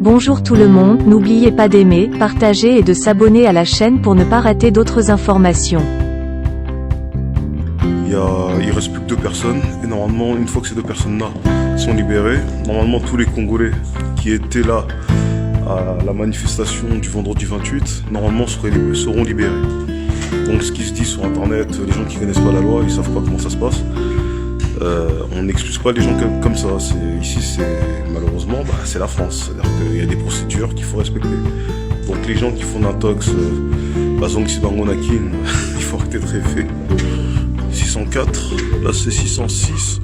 Bonjour tout le monde, n'oubliez pas d'aimer, partager et de s'abonner à la chaîne pour ne pas rater d'autres informations. Il reste plus que 2 personnes et normalement une fois que ces 2 personnes-là sont libérées, normalement tous les Congolais qui étaient là à la manifestation du vendredi 28, normalement seront libérés. Donc ce qui se dit sur internet, les gens qui connaissent pas la loi, ils savent pas comment ça se passe. On n'excuse pas les gens comme ça. Ici, malheureusement, c'est la France. C'est-à-dire qu'il y a des procédures qu'il faut respecter. Donc les gens qui font l'intox, Bazongi Bangonakin, il faut arrêter de rêver. 604, là c'est 606.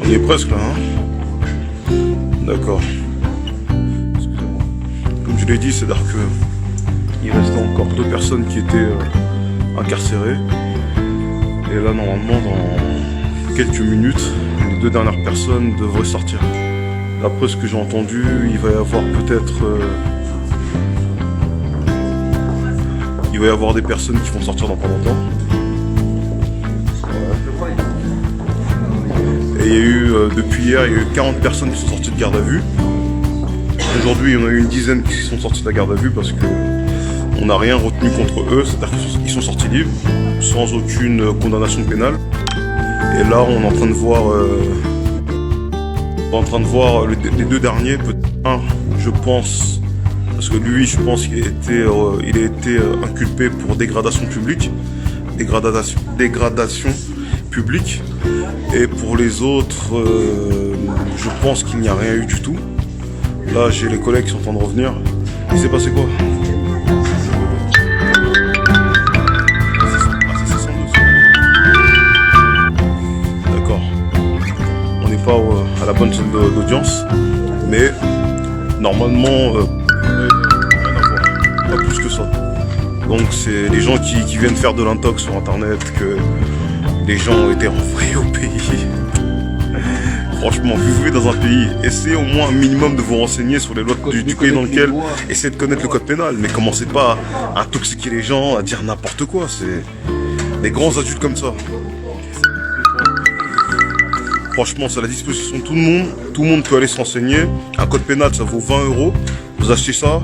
On y est presque là, hein. D'accord. Excusez-moi. Comme je l'ai dit, c'est-à-dire que il restait encore 2 personnes qui étaient incarcérées. Et là, normalement, dans quelques minutes, les 2 dernières personnes devraient sortir. D'après ce que j'ai entendu, il va y avoir peut-être... il va y avoir des personnes qui vont sortir dans pas longtemps. Et il y a eu, depuis hier, il y a eu 40 personnes qui sont sorties de garde à vue. Aujourd'hui, il y en a eu une dizaine qui sont sorties de la garde à vue parce que on n'a rien retenu contre eux, c'est-à-dire qu'ils sont sortis libres, sans aucune condamnation pénale. Et là, on est en train de voir, les 2 derniers, peut-être un, je pense, parce que lui, je pense qu'il a été inculpé pour dégradation publique, dégradation publique. Et pour les autres, je pense qu'il n'y a rien eu du tout. Là, j'ai les collègues qui sont en train de revenir. Il s'est passé quoi ? À la bonne zone d'audience, mais normalement rien à voir, pas plus que ça. Donc c'est les gens qui viennent faire de l'intox sur internet que les gens ont été renvoyés au pays. Franchement, vous vivez dans un pays, essayez au moins un minimum de vous renseigner sur les lois du pays dans lequel, essayez de connaître le code pénal, mais commencez pas à intoxiquer les gens, à dire n'importe quoi. C'est des grands adultes comme ça. Franchement, c'est à la disposition de tout le monde. Tout le monde peut aller se renseigner. Un code pénal, ça vaut 20 €. Vous achetez ça,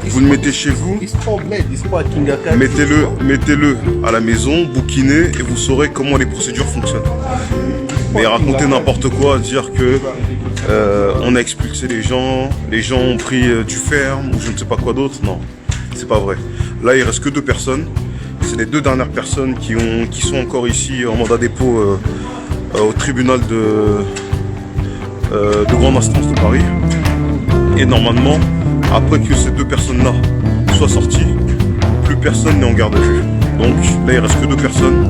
vous le mettez chez vous. Mettez-le à la maison, bouquinez et vous saurez comment les procédures fonctionnent. Mais raconter n'importe quoi, dire que on a expulsé les gens ont pris du ferme ou je ne sais pas quoi d'autre, non, c'est pas vrai. Là, il reste que 2 personnes. C'est les 2 dernières personnes qui sont encore ici en mandat dépôt au tribunal de grande instance de Paris. Et normalement, après que ces 2 personnes-là soient sorties, plus personne n'est en garde à vue. Donc là, il reste que 2 personnes.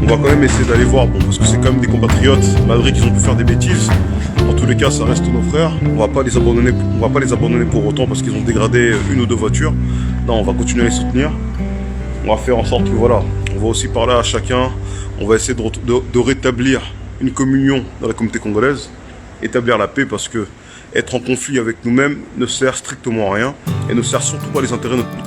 On va quand même essayer d'aller voir, parce que c'est quand même des compatriotes, malgré qu'ils ont pu faire des bêtises. Dans tous les cas, ça reste nos frères. On va pas les abandonner pour autant parce qu'ils ont dégradé 1 ou 2 voitures. Non, on va continuer à les soutenir. On va faire en sorte que voilà, on va aussi parler à chacun. On va essayer de rétablir une communion dans la communauté congolaise, établir la paix, parce que être en conflit avec nous-mêmes ne sert strictement à rien et ne sert surtout pas les intérêts de notre pays.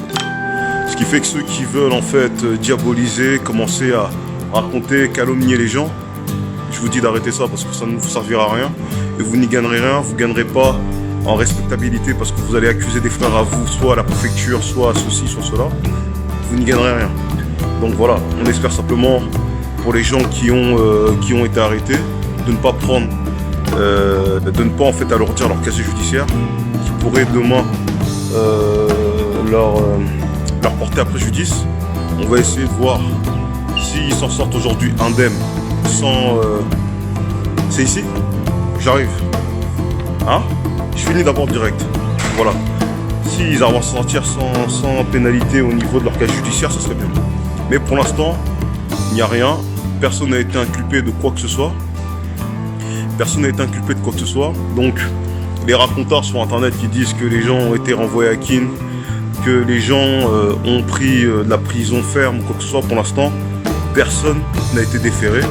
Ce qui fait que ceux qui veulent en fait diaboliser, commencer à raconter, calomnier les gens, je vous dis d'arrêter ça parce que ça ne vous servira à rien et vous n'y gagnerez rien, vous ne gagnerez pas en respectabilité parce que vous allez accuser des frères à vous, soit à la préfecture, soit à ceci, soit cela, vous n'y gagnerez rien. Donc voilà, on espère simplement pour les gens qui ont été arrêtés, de ne pas prendre, de ne pas en fait alourdir leur casier judiciaire, qui pourrait demain leur porter à préjudice. On va essayer de voir s'ils s'en sortent aujourd'hui indemnes, sans... C'est ici ? J'arrive. Hein ? Je finis d'abord direct. Voilà. S'ils arrivent à s'en sortir sans pénalité au niveau de leur casier judiciaire, ça serait bien. Mais pour l'instant, il n'y a rien. Personne n'a été inculpé de quoi que ce soit. Donc, les racontars sur internet qui disent que les gens ont été renvoyés à Kin, que les gens ont pris de la prison ferme ou quoi que ce soit, pour l'instant, personne n'a été déféré.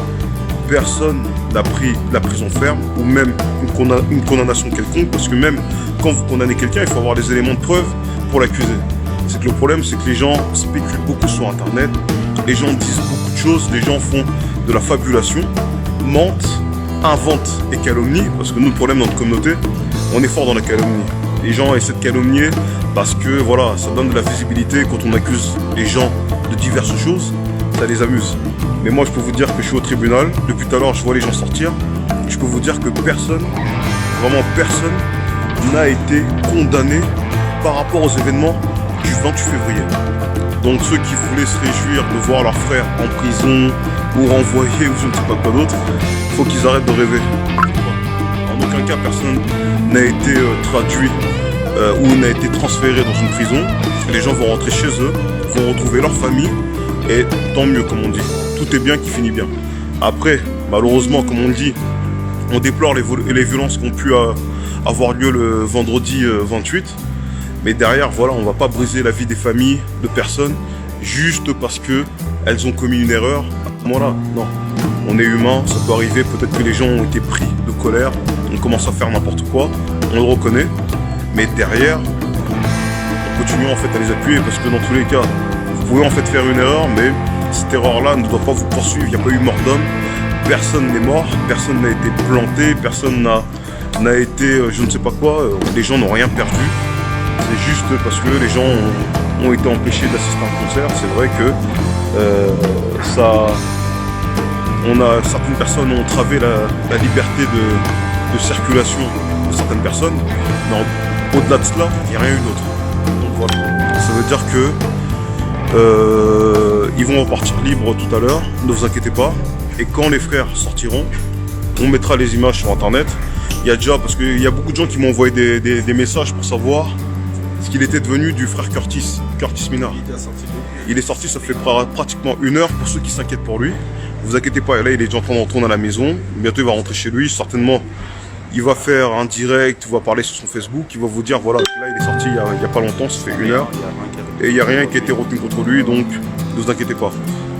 Personne n'a pris de la prison ferme ou même une condamnation quelconque. Parce que même quand vous condamnez quelqu'un, il faut avoir les éléments de preuve pour l'accuser. C'est que le problème, c'est que les gens spéculent beaucoup sur internet. Les gens disent beaucoup de choses, les gens font de la fabulation, mentent, inventent et calomnient, parce que nous, le problème dans notre communauté, on est fort dans la calomnie. Les gens essaient de calomnier parce que voilà, ça donne de la visibilité quand on accuse les gens de diverses choses, ça les amuse. Mais moi, je peux vous dire que je suis au tribunal, depuis tout à l'heure, je vois les gens sortir, je peux vous dire que personne, vraiment personne, n'a été condamné par rapport aux événements du 28 février. Donc ceux qui voulaient se réjouir de voir leurs frères en prison ou renvoyés ou je ne sais pas quoi d'autre, il faut qu'ils arrêtent de rêver. En aucun cas personne n'a été traduit ou n'a été transféré dans une prison. Les gens vont rentrer chez eux, vont retrouver leur famille et tant mieux comme on dit. Tout est bien qui finit bien. Après, malheureusement comme on dit, on déplore les violences qui ont pu avoir lieu le vendredi 28. Mais derrière, voilà, on ne va pas briser la vie des familles, de personnes, juste parce qu'elles ont commis une erreur. Voilà, non. On est humain, ça peut arriver, peut-être que les gens ont été pris de colère, on commence à faire n'importe quoi, on le reconnaît. Mais derrière, on continue en fait à les appuyer parce que dans tous les cas, vous pouvez en fait faire une erreur, mais cette erreur-là ne doit pas vous poursuivre. Il n'y a pas eu mort d'homme, personne n'est mort, personne n'a été planté, personne n'a été je ne sais pas quoi, les gens n'ont rien perdu. C'est juste parce que les gens ont été empêchés d'assister à un concert. C'est vrai que certaines personnes ont entravé la liberté de circulation de certaines personnes. Mais au-delà de cela, il n'y a rien eu d'autre. Donc voilà. Ça veut dire que ils vont repartir libres tout à l'heure, ne vous inquiétez pas. Et quand les frères sortiront, on mettra les images sur internet. Il y a déjà, parce qu'il y a beaucoup de gens qui m'ont envoyé des messages pour savoir ce qu'il était devenu du frère Curtis Minard. Il est sorti, ça fait pratiquement 1 heure pour ceux qui s'inquiètent pour lui. Ne vous inquiétez pas, là il est déjà en train de retourner à la maison. Bientôt il va rentrer chez lui, certainement il va faire un direct, il va parler sur son Facebook, il va vous dire voilà, là il est sorti il y a pas longtemps, ça fait 1 heure. Et il n'y a rien qui a été retenu contre lui, donc ne vous inquiétez pas.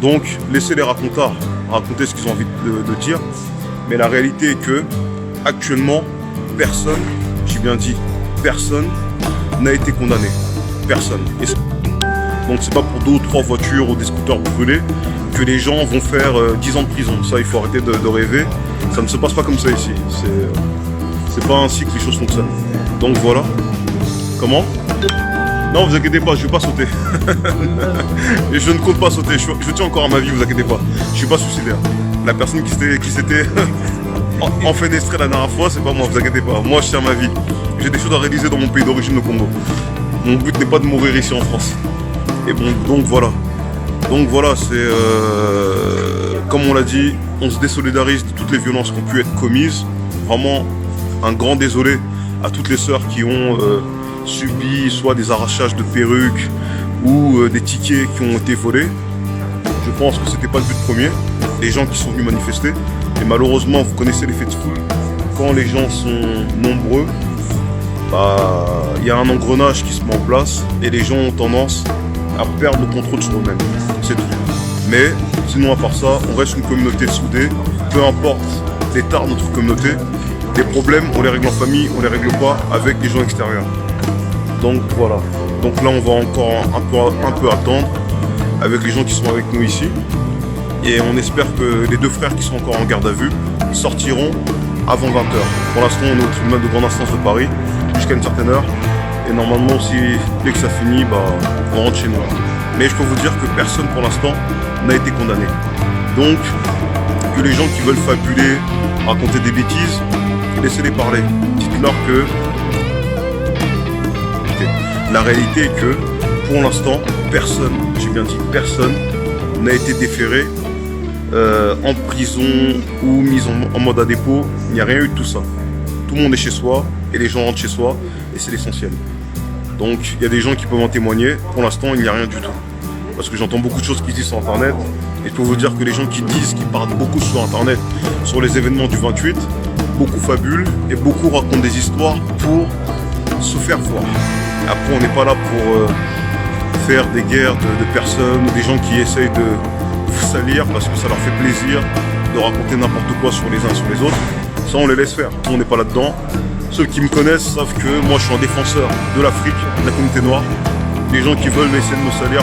Donc laissez les raconteurs raconter ce qu'ils ont envie de dire. Mais la réalité est que actuellement, personne, j'ai bien dit personne, n'a été condamné. Personne. Donc c'est pas pour 2 ou 3 voitures ou des scooters brûlés que les gens vont faire 10 ans de prison. Ça, il faut arrêter de rêver. Ça ne se passe pas comme ça ici. C'est pas ainsi que les choses fonctionnent. Donc voilà. Comment? Non, vous inquiétez pas, je vais pas sauter. Et je ne compte pas sauter. Je tiens encore à ma vie, vous inquiétez pas. Je suis pas suicidaire. La personne qui s'était enfenestrée la dernière fois, c'est pas moi, vous inquiétez pas. Moi, je tiens à ma vie. J'ai des choses à réaliser dans mon pays d'origine, le Congo. Mon but n'est pas de mourir ici en France. Et bon, donc voilà. Donc voilà, c'est comme on l'a dit, on se désolidarise de toutes les violences qui ont pu être commises. Vraiment, un grand désolé à toutes les sœurs qui ont subi soit des arrachages de perruques ou des tickets qui ont été volés. Je pense que c'était pas le but premier. Les gens qui sont venus manifester. Et malheureusement, vous connaissez l'effet de foule. Quand les gens sont nombreux, il y a un engrenage qui se met en place et les gens ont tendance à perdre le contrôle sur eux-mêmes. C'est tout. Mais sinon, à part ça, on reste une communauté soudée. Peu importe l'état de notre communauté, les problèmes, on les règle en famille, on les règle pas avec les gens extérieurs. Donc voilà. Donc là, on va encore un peu attendre avec les gens qui sont avec nous ici. Et on espère que les 2 frères qui sont encore en garde à vue sortiront avant 20h. Pour l'instant, on est au tribunal de grande instance de Paris jusqu'à une certaine heure. Et normalement, dès que ça finit, on rentre chez nous. Mais je peux vous dire que personne pour l'instant n'a été condamné. Donc, que les gens qui veulent fabuler, raconter des bêtises, laissez-les parler. Dites-leur que la réalité est que, pour l'instant, personne, j'ai bien dit personne, n'a été déféré en prison ou mis en mandat à dépôt. Il n'y a rien eu de tout ça. Tout le monde est chez soi et les gens rentrent chez soi et c'est l'essentiel. Donc il y a des gens qui peuvent en témoigner. Pour l'instant, il n'y a rien du tout. Parce que j'entends beaucoup de choses qui se disent sur Internet. Et je peux vous dire que les gens qui parlent beaucoup sur Internet, sur les événements du 28, beaucoup fabulent et beaucoup racontent des histoires pour se faire voir. Après, on n'est pas là pour faire des guerres de personnes ou des gens qui essayent de vous salir parce que ça leur fait plaisir de raconter n'importe quoi sur les uns sur les autres. Ça, on les laisse faire. On n'est pas là-dedans. Ceux qui me connaissent savent que moi, je suis un défenseur de l'Afrique, de la communauté noire. Les gens qui veulent essayer de me salir